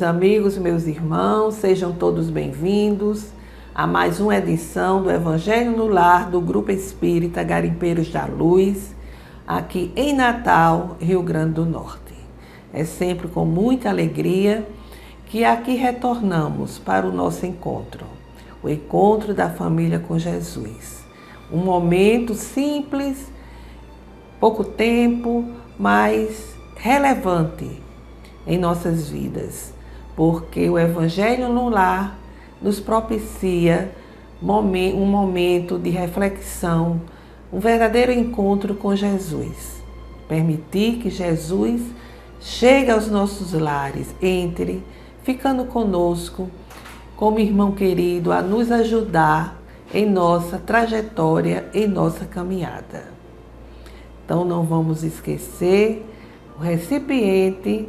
Meus amigos, meus irmãos, sejam todos bem-vindos a mais uma edição do Evangelho no Lar do Grupo Espírita Garimpeiros da Luz, aqui em Natal, Rio Grande do Norte. É sempre com muita alegria que aqui retornamos para o nosso encontro, o encontro da família com Jesus. Um momento simples, pouco tempo, mas relevante em nossas vidas, porque o Evangelho no Lar nos propicia um momento de reflexão, um verdadeiro encontro com Jesus. Permitir que Jesus chegue aos nossos lares, entre, ficando conosco, como irmão querido, a nos ajudar em nossa trajetória, em nossa caminhada. Então não vamos esquecer o recipiente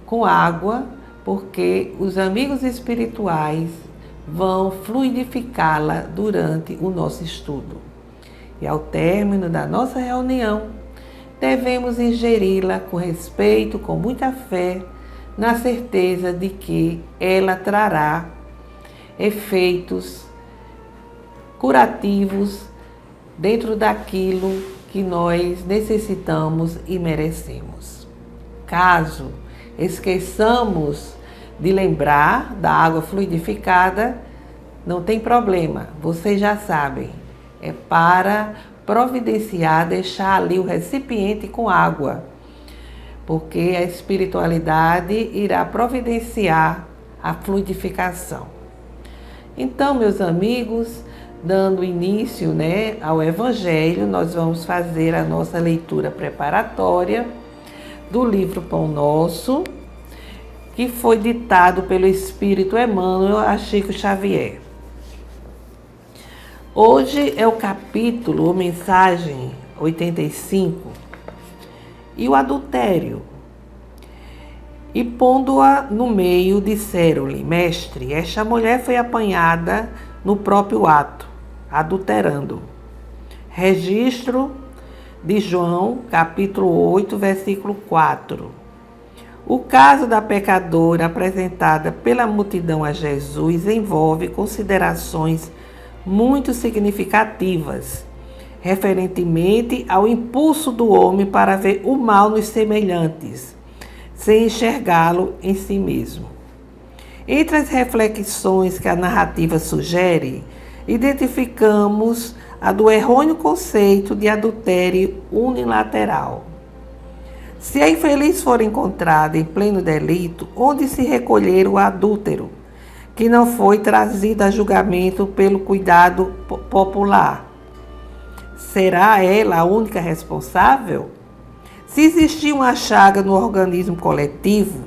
com água, porque os amigos espirituais vão fluidificá-la durante o nosso estudo. E ao término da nossa reunião, devemos ingeri-la com respeito, com muita fé, na certeza de que ela trará efeitos curativos dentro daquilo que nós necessitamos e merecemos. Caso esqueçamos de lembrar da água fluidificada, não tem problema, vocês já sabem. É para providenciar, deixar ali o recipiente com água, porque a espiritualidade irá providenciar a fluidificação. Então, meus amigos, dando início, ao Evangelho, nós vamos fazer a nossa leitura preparatória do livro Pão Nosso, que foi ditado pelo Espírito Emmanuel a Chico Xavier. Hoje é o capítulo, ou mensagem 85, e o adultério. E pondo-a no meio, disseram-lhe: Mestre, esta mulher foi apanhada no próprio ato, adulterando. Registro de João, capítulo 8, versículo 4. O caso da pecadora apresentada pela multidão a Jesus envolve considerações muito significativas, referentemente ao impulso do homem para ver o mal nos semelhantes, sem enxergá-lo em si mesmo. Entre as reflexões que a narrativa sugere, identificamos a do errôneo conceito de adultério unilateral. Se a infeliz for encontrada em pleno delito, onde se recolher o adúltero, que não foi trazido a julgamento pelo cuidado popular? Será ela a única responsável? Se existir uma chaga no organismo coletivo,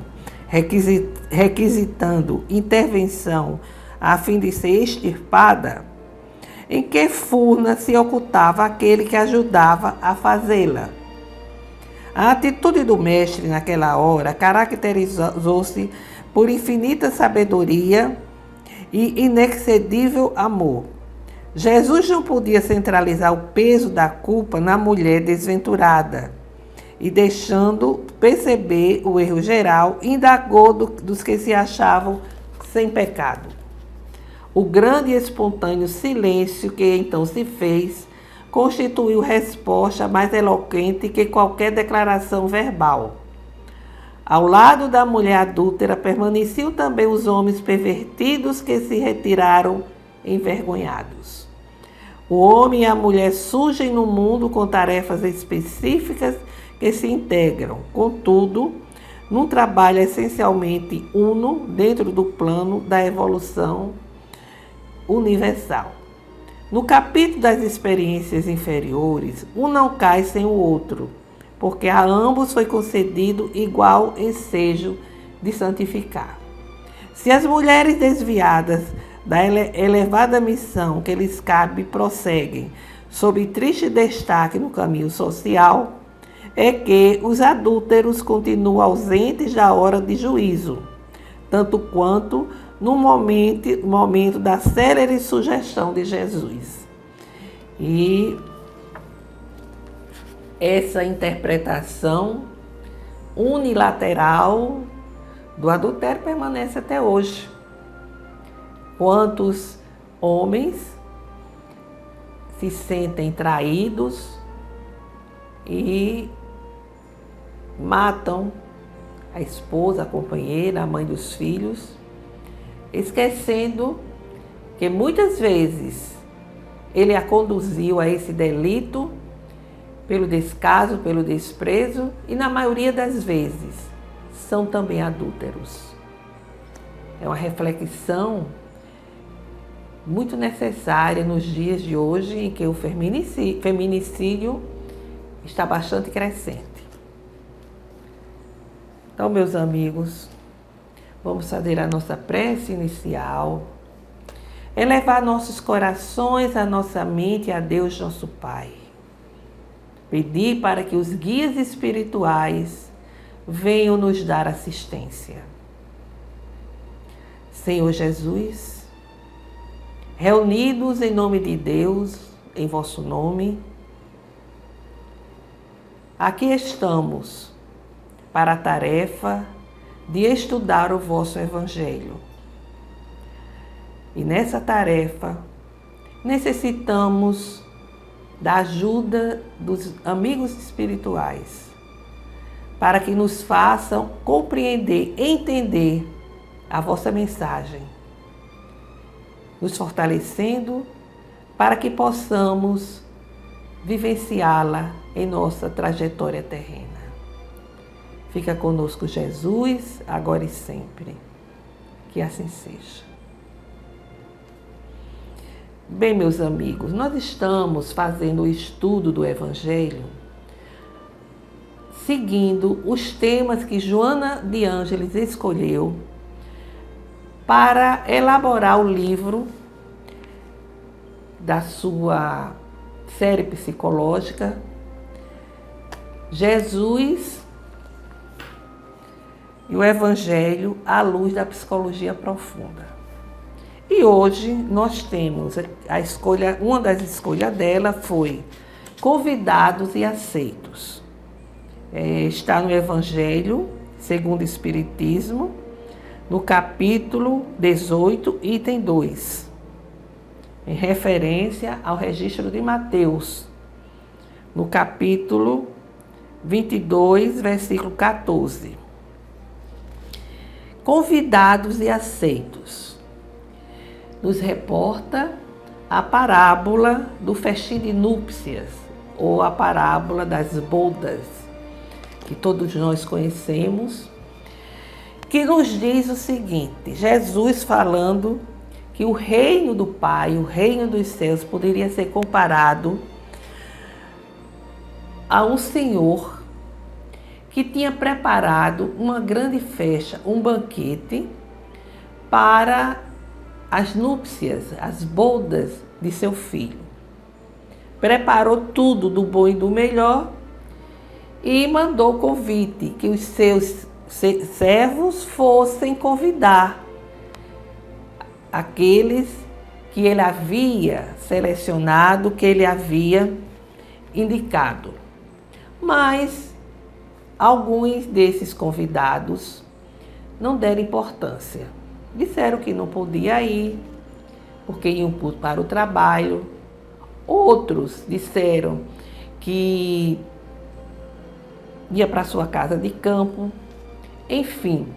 requisitando intervenção a fim de ser extirpada, em que furna se ocultava aquele que ajudava a fazê-la? A atitude do mestre naquela hora caracterizou-se por infinita sabedoria e inexcedível amor. Jesus não podia centralizar o peso da culpa na mulher desventurada e, deixando perceber o erro geral, indagou dos que se achavam sem pecado. O grande e espontâneo silêncio que então se fez constituiu resposta mais eloquente que qualquer declaração verbal. Ao lado da mulher adúltera permaneciam também os homens pervertidos que se retiraram envergonhados. O homem e a mulher surgem no mundo com tarefas específicas que se integram, contudo, num trabalho essencialmente uno dentro do plano da evolução universal. No capítulo das experiências inferiores, um não cai sem o outro, porque a ambos foi concedido igual ensejo de santificar. Se as mulheres desviadas da elevada missão que lhes cabe prosseguem, sob triste destaque no caminho social, é que os adúlteros continuam ausentes da hora de juízo, tanto quanto no momento da célere sugestão de Jesus. E essa interpretação unilateral do adultério permanece até hoje. Quantos homens se sentem traídos e matam a esposa, a companheira, a mãe dos filhos, esquecendo que muitas vezes ele a conduziu a esse delito pelo descaso, pelo desprezo e, na maioria das vezes, são também adúlteros. É uma reflexão muito necessária nos dias de hoje, em que o feminicídio está bastante crescente. Então, meus amigos, vamos fazer a nossa prece inicial, elevar nossos corações, a nossa mente a Deus, nosso Pai. Pedir para que os guias espirituais venham nos dar assistência. Senhor Jesus, reunidos em nome de Deus, em vosso nome, aqui estamos para a tarefa de estudar o vosso Evangelho. E nessa tarefa necessitamos da ajuda dos amigos espirituais para que nos façam compreender, entender a vossa mensagem, nos fortalecendo para que possamos vivenciá-la em nossa trajetória terrena. Fica conosco, Jesus, agora e sempre. Que assim seja. Bem, meus amigos, nós estamos fazendo o estudo do Evangelho seguindo os temas que Joana de Ângeles escolheu para elaborar o livro da sua série psicológica Jesus e o Evangelho à luz da psicologia profunda. E hoje nós temos a escolha, uma das escolhas dela foi convidados e aceitos. Está no Evangelho segundo o Espiritismo, no capítulo 18, item 2, em referência ao registro de Mateus, no capítulo 22, versículo 14. Convidados e aceitos. Nos reporta a parábola do festim de núpcias, ou a parábola das bodas, que todos nós conhecemos, que nos diz o seguinte: Jesus falando que o reino do Pai, o reino dos céus, poderia ser comparado a um senhor que tinha preparado uma grande festa, um banquete para as núpcias, as bodas de seu filho. Preparou tudo do bom e do melhor e mandou convite que os seus servos fossem convidar aqueles que ele havia selecionado, que ele havia indicado. Mas alguns desses convidados não deram importância. Disseram que não podia ir, porque iam para o trabalho. Outros disseram que ia para sua casa de campo. Enfim,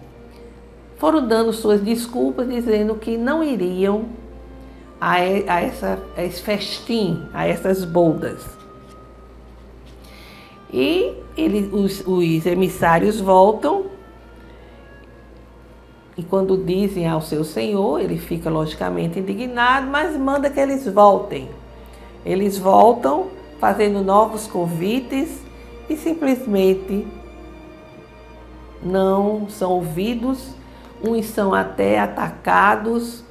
foram dando suas desculpas, dizendo que não iriam a esse festim, a essas bodas. E os emissários voltam, e quando dizem ao seu senhor, ele fica logicamente indignado, mas manda que eles voltem. Eles voltam fazendo novos convites e simplesmente não são ouvidos. Uns são até atacados,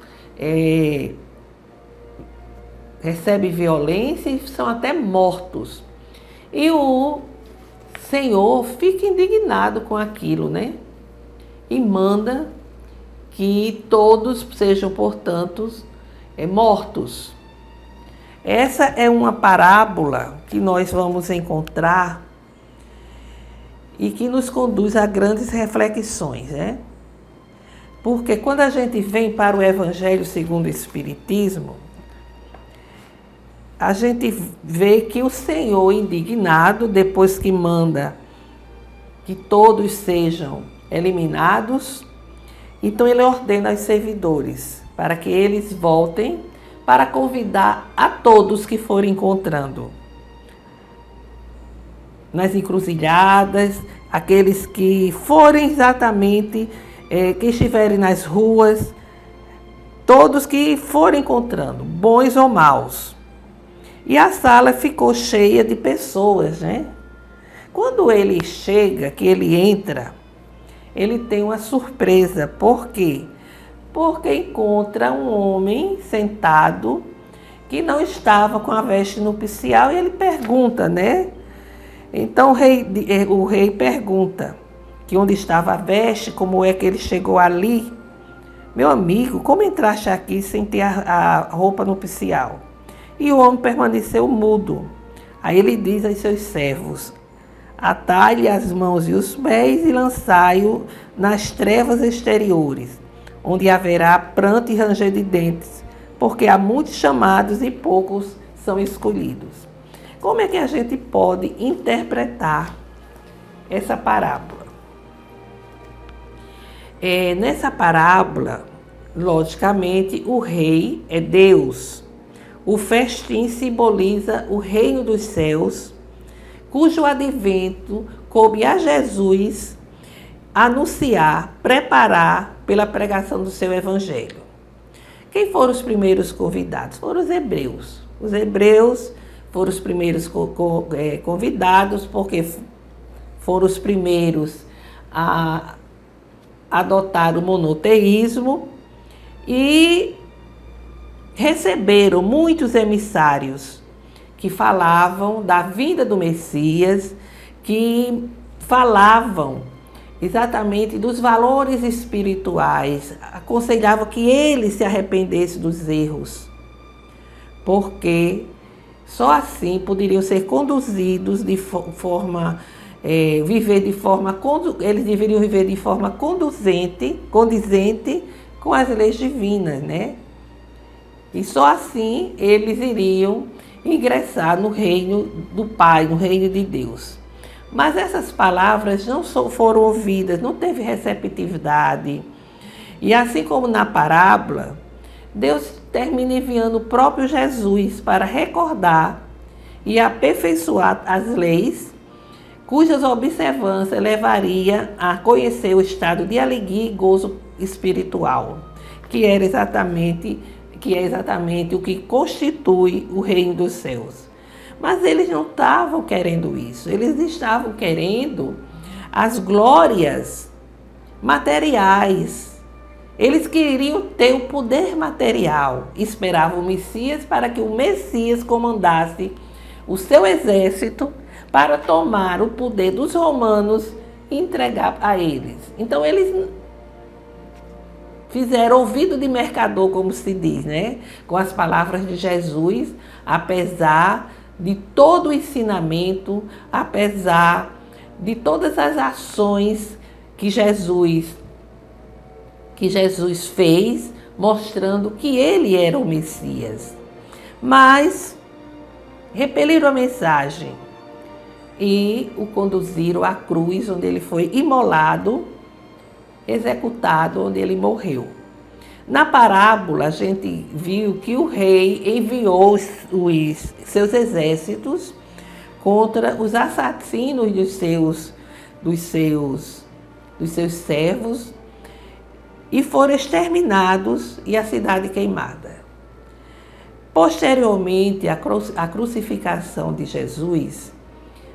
recebem violência e são até mortos. E o Senhor fica indignado com aquilo, né? E manda que todos sejam, portanto, mortos. Essa é uma parábola que nós vamos encontrar e que nos conduz a grandes reflexões, né? Porque quando a gente vem para o Evangelho segundo o Espiritismo, a gente vê que o Senhor, indignado, depois que manda que todos sejam eliminados, então ele ordena aos servidores para que eles voltem para convidar a todos que forem encontrando nas encruzilhadas, aqueles que forem exatamente, que estiverem nas ruas, todos que forem encontrando, bons ou maus. E a sala ficou cheia de pessoas, né? Quando ele chega, que ele entra, ele tem uma surpresa. Por quê? Porque encontra um homem sentado que não estava com a veste nupcial e ele pergunta, né? Então o rei pergunta que onde estava a veste, como é que ele chegou ali. Meu amigo, como entraste aqui sem ter a roupa nupcial? E o homem permaneceu mudo. Aí ele diz aos seus servos: atai-lhe as mãos e os pés e lançai-o nas trevas exteriores, onde haverá pranto e ranger de dentes, porque há muitos chamados e poucos são escolhidos. Como é que a gente pode interpretar essa parábola? Nessa parábola, logicamente, o rei é Deus. O festim simboliza o reino dos céus, cujo advento coube a Jesus anunciar, preparar pela pregação do seu evangelho. Quem foram os primeiros convidados? Foram os hebreus. Os hebreus foram os primeiros convidados, porque foram os primeiros a adotar o monoteísmo e receberam muitos emissários que falavam da vinda do Messias, que falavam exatamente dos valores espirituais, aconselhavam que ele se arrependesse dos erros, porque só assim poderiam ser conduzidos de forma, eles deveriam viver de forma condizente com as leis divinas, né? E só assim eles iriam ingressar no reino do Pai, no reino de Deus. Mas essas palavras não foram ouvidas, não teve receptividade. E assim como na parábola, Deus termina enviando o próprio Jesus para recordar e aperfeiçoar as leis, cujas observâncias levaria a conhecer o estado de alegria e gozo espiritual, que é exatamente o que constitui o reino dos céus. Mas eles não estavam querendo isso, eles estavam querendo as glórias materiais. Eles queriam ter o poder material, esperavam o Messias para que o Messias comandasse o seu exército para tomar o poder dos romanos e entregar a eles. Então eles fizeram ouvido de mercador, como se diz, né? Com as palavras de Jesus, apesar de todo o ensinamento, apesar de todas as ações que Jesus fez, mostrando que ele era o Messias. Mas repeliram a mensagem e o conduziram à cruz, onde ele foi imolado, executado, onde ele morreu. Na parábola, a gente viu que o rei enviou os seus exércitos contra os assassinos dos seus servos e foram exterminados e a cidade queimada. Posteriormente à crucificação de Jesus,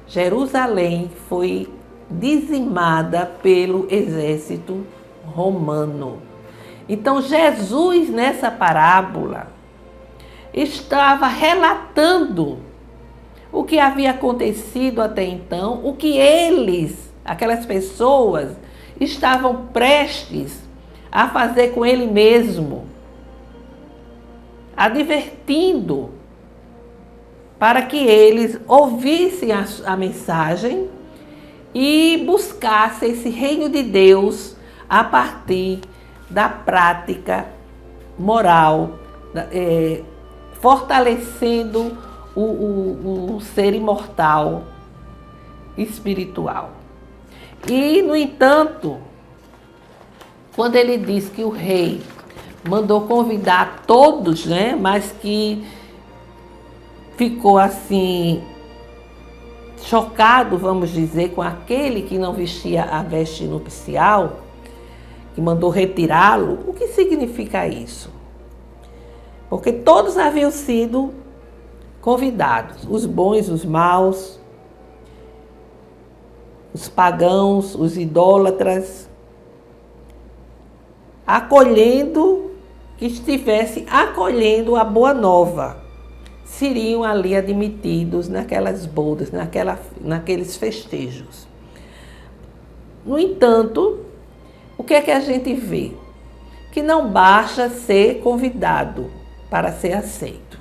Jerusalém foi dizimada pelo exército romano. Então Jesus, nessa parábola, estava relatando o que havia acontecido até então, o que aquelas pessoas, estavam prestes a fazer com ele mesmo, advertindo para que eles ouvissem a mensagem e buscassem esse reino de Deus a partir da prática moral, fortalecendo o ser imortal espiritual. E, no entanto, quando ele diz que o rei mandou convidar todos, né, mas que ficou assim chocado, vamos dizer, com aquele que não vestia a veste nupcial, que mandou retirá-lo, o que significa isso? Porque todos haviam sido convidados, os bons, os maus, os pagãos, os idólatras, que estivesse acolhendo a boa nova, seriam ali admitidos naquelas bodas, naqueles festejos. No entanto, o que é que a gente vê? Que não basta ser convidado para ser aceito.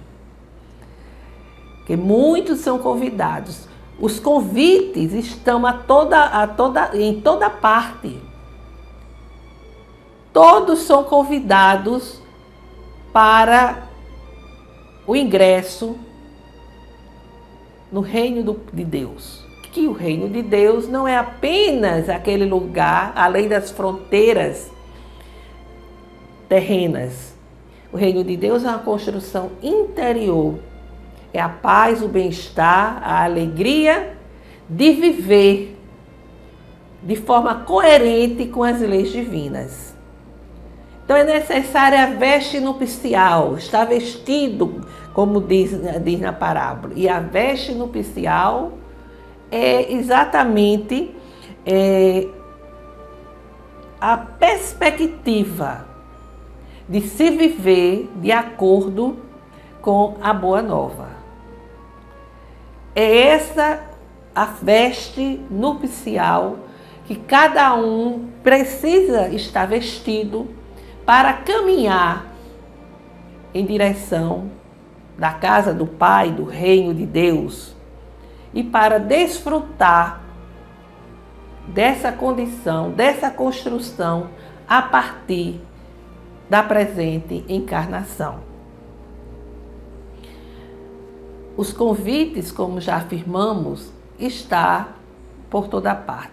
Que muitos são convidados. Os convites estão em toda parte. Todos são convidados para o ingresso no reino de Deus. Que o reino de Deus não é apenas aquele lugar além das fronteiras terrenas. O reino de Deus é uma construção interior. É a paz, o bem-estar, a alegria de viver de forma coerente com as leis divinas. Então é necessária a veste nupcial, estar vestido, como diz na parábola. E a veste nupcial é exatamente a perspectiva de se viver de acordo com a boa nova. É essa a veste nupcial que cada um precisa estar vestido para caminhar em direção da casa do Pai, do reino de Deus, e para desfrutar dessa condição, dessa construção a partir da presente encarnação. Os convites, como já afirmamos, está por toda parte.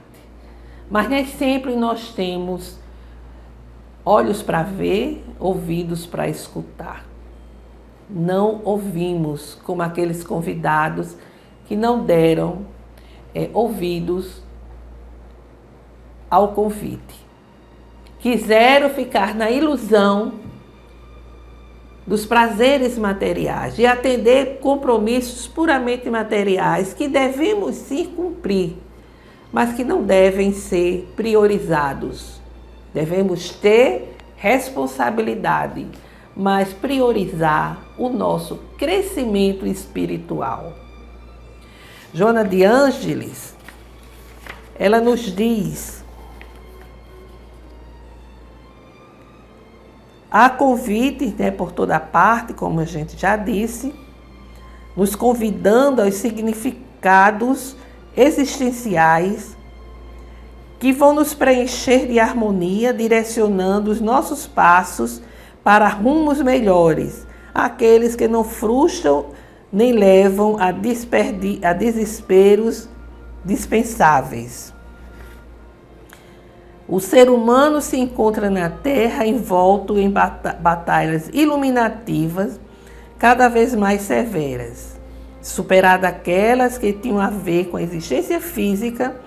Mas nem sempre nós temos olhos para ver, ouvidos para escutar. Não ouvimos como aqueles convidados que não deram ouvidos ao convite. Quiseram ficar na ilusão dos prazeres materiais, de atender compromissos puramente materiais que devemos sim cumprir, mas que não devem ser priorizados. Devemos ter responsabilidade, mas priorizar o nosso crescimento espiritual. Joana de Ângeles, ela nos diz: há convites, por toda parte, como a gente já disse, nos convidando aos significados existenciais que vão nos preencher de harmonia, direcionando os nossos passos para rumos melhores, aqueles que não frustram nem levam a desesperos dispensáveis. O ser humano se encontra na Terra envolto em batalhas iluminativas cada vez mais severas, superadas aquelas que tinham a ver com a existência física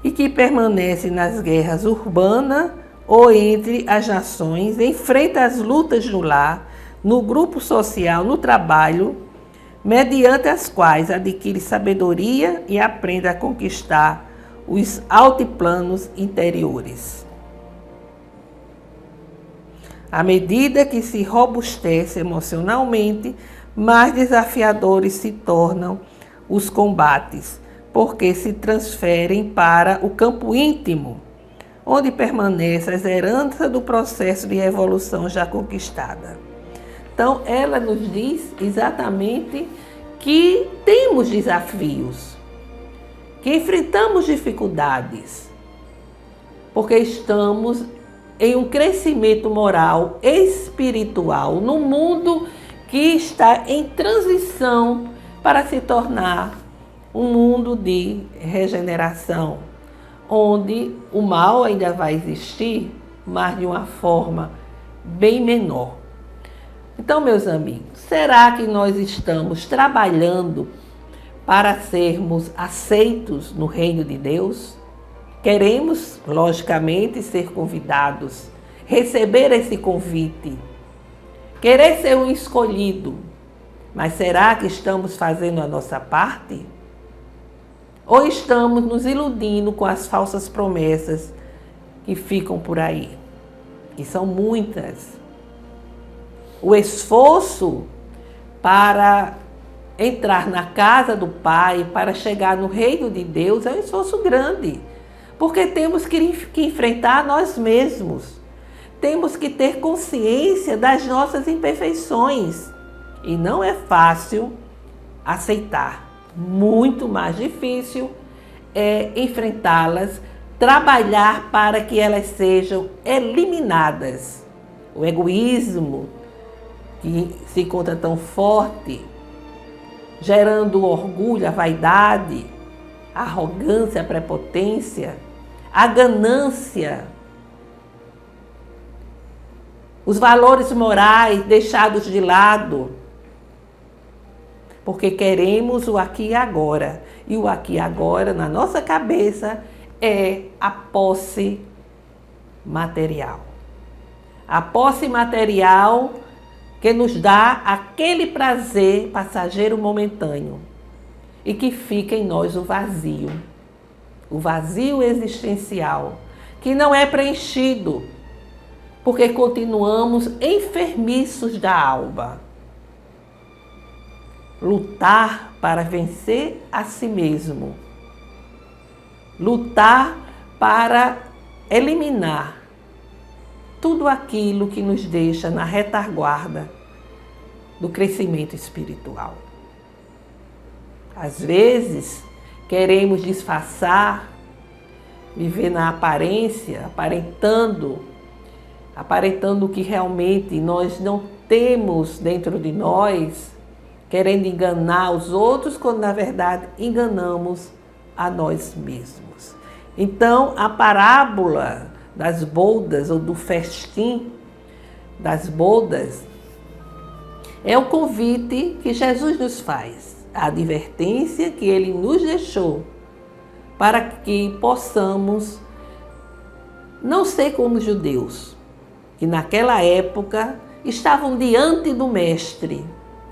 e que permanecem nas guerras urbanas ou entre as nações, enfrenta as lutas no lar, no grupo social, no trabalho, mediante as quais adquire sabedoria e aprende a conquistar os altiplanos interiores. À medida que se robustece emocionalmente, mais desafiadores se tornam os combates, porque se transferem para o campo íntimo, onde permanece as heranças do processo de evolução já conquistada. Então, ela nos diz exatamente que temos desafios, que enfrentamos dificuldades, porque estamos em um crescimento moral, espiritual, no mundo que está em transição para se tornar um mundo de regeneração, onde o mal ainda vai existir, mas de uma forma bem menor. Então, meus amigos, será que nós estamos trabalhando para sermos aceitos no reino de Deus? Queremos, logicamente, ser convidados, receber esse convite, querer ser um escolhido, mas será que estamos fazendo a nossa parte? Ou estamos nos iludindo com as falsas promessas que ficam por aí? Que são muitas. O esforço para entrar na casa do Pai, para chegar no reino de Deus, é um esforço grande. Porque temos que enfrentar nós mesmos. Temos que ter consciência das nossas imperfeições. E não é fácil aceitar. Muito mais difícil é enfrentá-las, trabalhar para que elas sejam eliminadas. O egoísmo, que se encontra tão forte, gerando o orgulho, a vaidade, a arrogância, a prepotência, a ganância, os valores morais deixados de lado, porque queremos o aqui e agora. E o aqui e agora, na nossa cabeça, é a posse material. A posse material que nos dá aquele prazer passageiro momentâneo e que fica em nós o vazio existencial, que não é preenchido, porque continuamos enfermiços da alma. Lutar para vencer a si mesmo. Lutar para eliminar tudo aquilo que nos deixa na retaguarda do crescimento espiritual. Às vezes, queremos disfarçar, viver na aparência, aparentando que realmente nós não temos dentro de nós, querendo enganar os outros, quando na verdade enganamos a nós mesmos. Então, a parábola das bodas, ou do festim das bodas, é o convite que Jesus nos faz, a advertência que Ele nos deixou, para que possamos não ser como os judeus, que naquela época estavam diante do Mestre.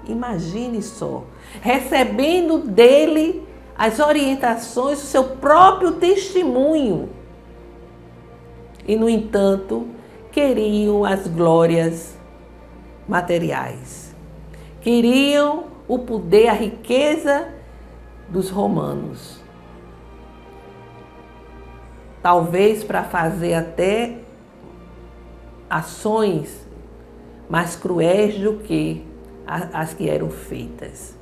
Imagine só, recebendo dele as orientações, o seu próprio testemunho. E, no entanto, queriam as glórias materiais. Queriam o poder, a riqueza dos romanos. Talvez para fazer até ações mais cruéis do que as que eram feitas.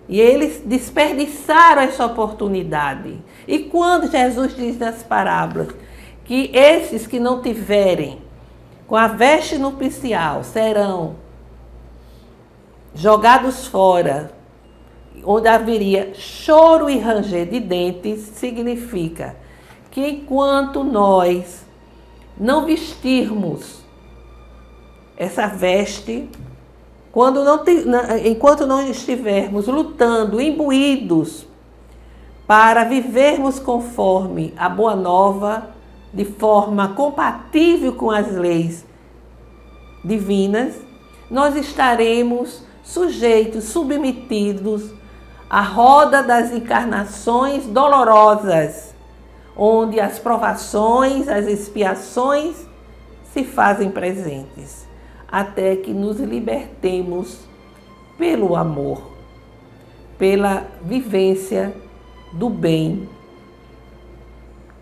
E eles desperdiçaram essa oportunidade. E quando Jesus diz nas parábolas que esses que não tiverem com a veste nupcial serão jogados fora, onde haveria choro e ranger de dentes, significa que enquanto nós não vestirmos essa veste, enquanto não estivermos lutando, imbuídos, para vivermos conforme a Boa Nova, de forma compatível com as leis divinas, nós estaremos sujeitos, submetidos à roda das encarnações dolorosas, onde as provações, as expiações se fazem presentes, até que nos libertemos pelo amor, pela vivência do bem,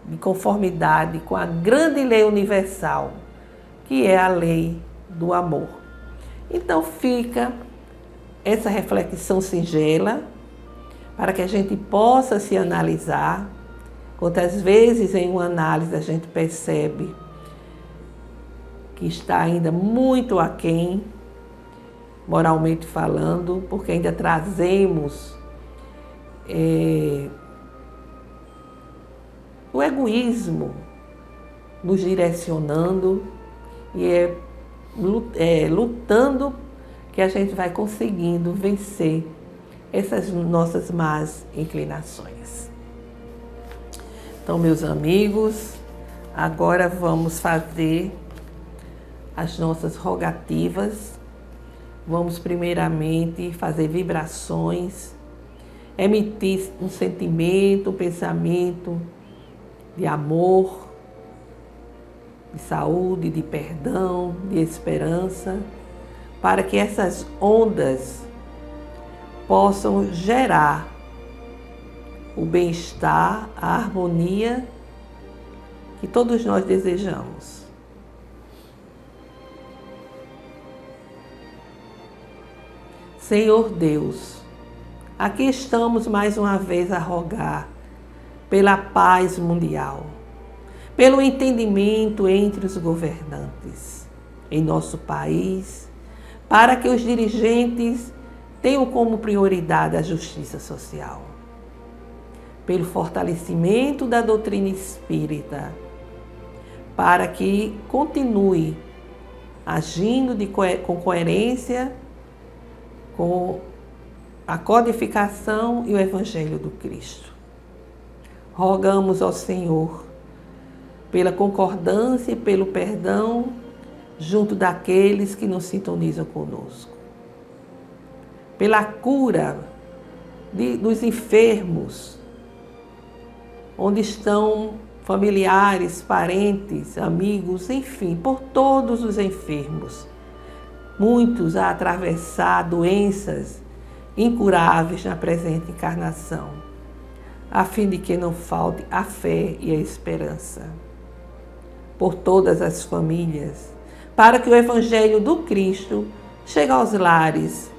de conformidade com a grande lei universal, que é a lei do amor. Então fica essa reflexão singela, para que a gente possa se analisar. Quantas vezes em uma análise a gente percebe que está ainda muito aquém, moralmente falando, porque ainda trazemos o egoísmo nos direcionando e lutando que a gente vai conseguindo vencer essas nossas más inclinações. Então, meus amigos, agora vamos fazer as nossas rogativas. Vamos primeiramente fazer vibrações, emitir um sentimento, um pensamento de amor, de saúde, de perdão, de esperança, para que essas ondas possam gerar o bem-estar, a harmonia que todos nós desejamos. Senhor Deus, aqui estamos mais uma vez a rogar pela paz mundial, pelo entendimento entre os governantes em nosso país, para que os dirigentes tenham como prioridade a justiça social, pelo fortalecimento da doutrina espírita, para que continue agindo com coerência com a codificação e o Evangelho do Cristo. Rogamos ao Senhor pela concordância e pelo perdão junto daqueles que nos sintonizam conosco, pela cura dos enfermos, onde estão familiares, parentes, amigos, enfim, por todos os enfermos. Muitos a atravessar doenças incuráveis na presente encarnação, a fim de que não falte a fé e a esperança. Por todas as famílias, para que o Evangelho do Cristo chegue aos lares,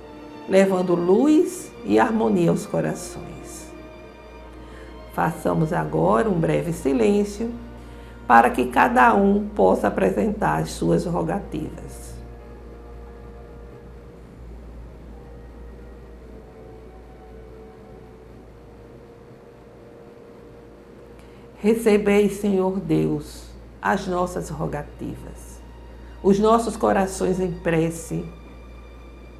levando luz e harmonia aos corações. Façamos agora um breve silêncio, para que cada um possa apresentar as suas rogativas. Recebei, Senhor Deus, as nossas rogativas, os nossos corações em prece,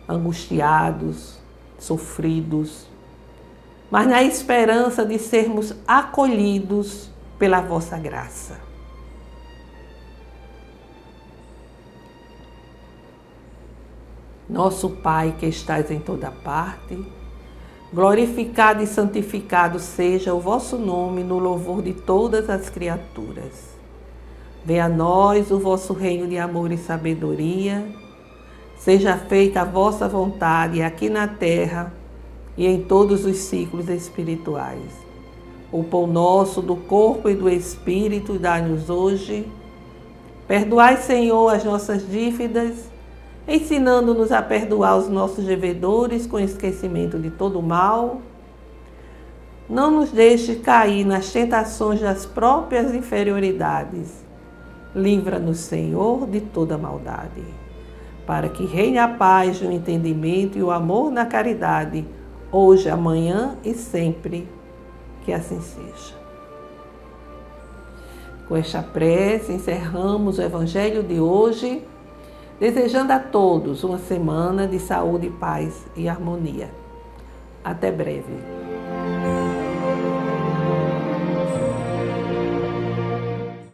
angustiados, sofridos, mas na esperança de sermos acolhidos pela vossa graça. Nosso Pai que estás em toda parte, glorificado e santificado seja o vosso nome no louvor de todas as criaturas. Venha a nós o vosso reino de amor e sabedoria. Seja feita a vossa vontade aqui na terra e em todos os ciclos espirituais. O pão nosso do corpo e do espírito dai-nos hoje. Perdoai, Senhor, as nossas dívidas, ensinando-nos a perdoar os nossos devedores com esquecimento de todo o mal. Não nos deixe cair nas tentações das próprias inferioridades. Livra-nos, Senhor, de toda maldade, para que reine a paz no entendimento e o amor na caridade, hoje, amanhã e sempre. Que assim seja. Com esta prece, encerramos o Evangelho de hoje, desejando a todos uma semana de saúde, paz e harmonia. Até breve.